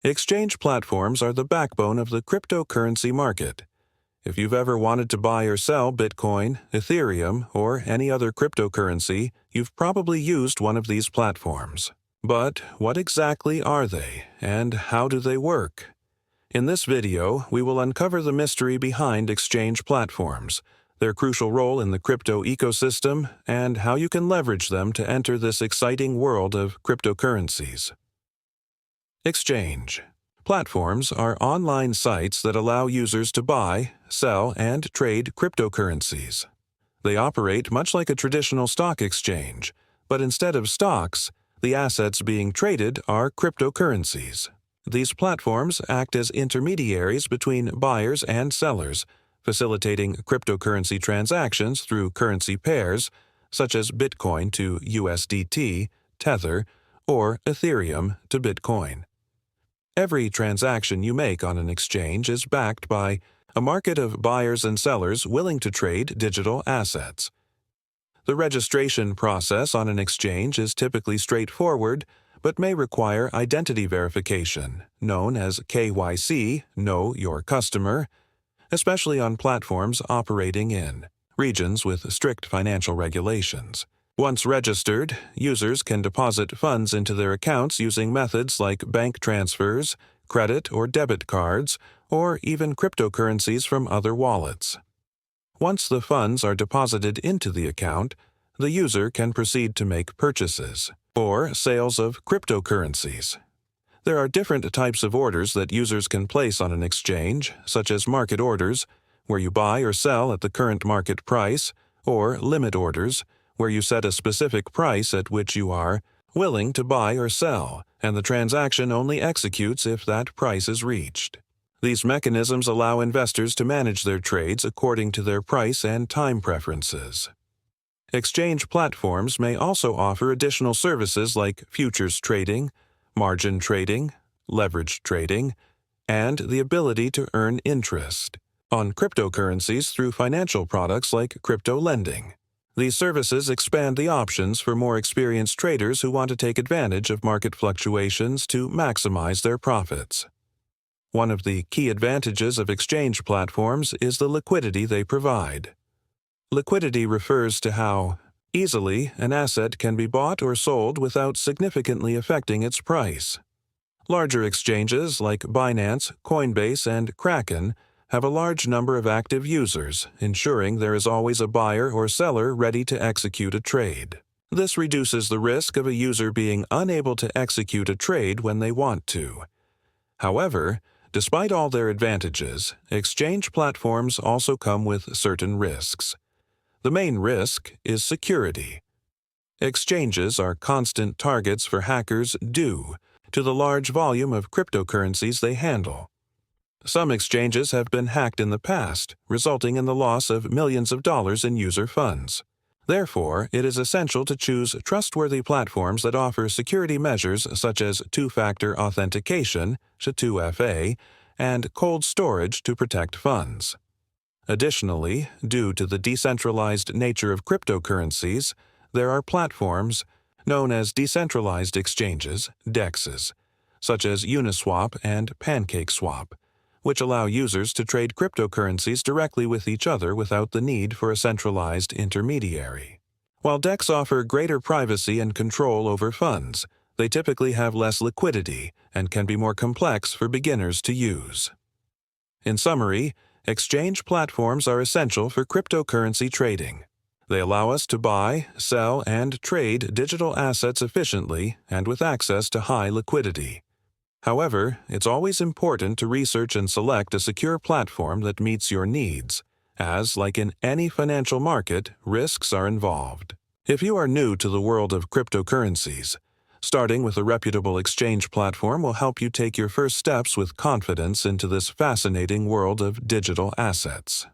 Exchange platforms are the backbone of the cryptocurrency market. If you've ever wanted to buy or sell Bitcoin, Ethereum, or any other cryptocurrency, you've probably used one of these platforms. But what exactly are they, and how do they work? In this video, we will uncover the mystery behind exchange platforms, their crucial role in the crypto ecosystem, and how you can leverage them to enter this exciting world of cryptocurrencies. Exchange platforms are online sites that allow users to buy, sell, and trade cryptocurrencies. They operate much like a traditional stock exchange, but instead of stocks, the assets being traded are cryptocurrencies. These platforms act as intermediaries between buyers and sellers, facilitating cryptocurrency transactions through currency pairs, such as Bitcoin to USDT, Tether, or Ethereum to Bitcoin. Every transaction you make on an exchange is backed by a market of buyers and sellers willing to trade digital assets. The registration process on an exchange is typically straightforward, but may require identity verification, known as KYC, Know Your Customer, especially on platforms operating in regions with strict financial regulations. Once registered, users can deposit funds into their accounts using methods like bank transfers, credit or debit cards, or even cryptocurrencies from other wallets. Once the funds are deposited into the account, the user can proceed to make purchases or sales of cryptocurrencies. There are different types of orders that users can place on an exchange, such as market orders, where you buy or sell at the current market price, or limit orders, where you set a specific price at which you are willing to buy or sell, and the transaction only executes if that price is reached. These mechanisms allow investors to manage their trades according to their price and time preferences. Exchange platforms may also offer additional services like futures trading, margin trading, leverage trading, and the ability to earn interest on cryptocurrencies through financial products like crypto lending. These services expand the options for more experienced traders who want to take advantage of market fluctuations to maximize their profits. One of the key advantages of exchange platforms is the liquidity they provide. Liquidity refers to how easily an asset can be bought or sold without significantly affecting its price. Larger exchanges like Binance, Coinbase, and Kraken have a large number of active users, ensuring there is always a buyer or seller ready to execute a trade. This reduces the risk of a user being unable to execute a trade when they want to. However, despite all their advantages, exchange platforms also come with certain risks. The main risk is security. Exchanges are constant targets for hackers due to the large volume of cryptocurrencies they handle. Some exchanges have been hacked in the past, resulting in the loss of millions of dollars in user funds. Therefore, it is essential to choose trustworthy platforms that offer security measures such as two-factor authentication, (2FA), and cold storage to protect funds. Additionally, due to the decentralized nature of cryptocurrencies, there are platforms known as decentralized exchanges, DEXs, such as Uniswap and PancakeSwap, which allow users to trade cryptocurrencies directly with each other without the need for a centralized intermediary. While DEX offer greater privacy and control over funds, they typically have less liquidity and can be more complex for beginners to use. In summary, exchange platforms are essential for cryptocurrency trading. They allow us to buy, sell, and trade digital assets efficiently and with access to high liquidity. However, it's always important to research and select a secure platform that meets your needs, as, like in any financial market, risks are involved. If you are new to the world of cryptocurrencies, starting with a reputable exchange platform will help you take your first steps with confidence into this fascinating world of digital assets.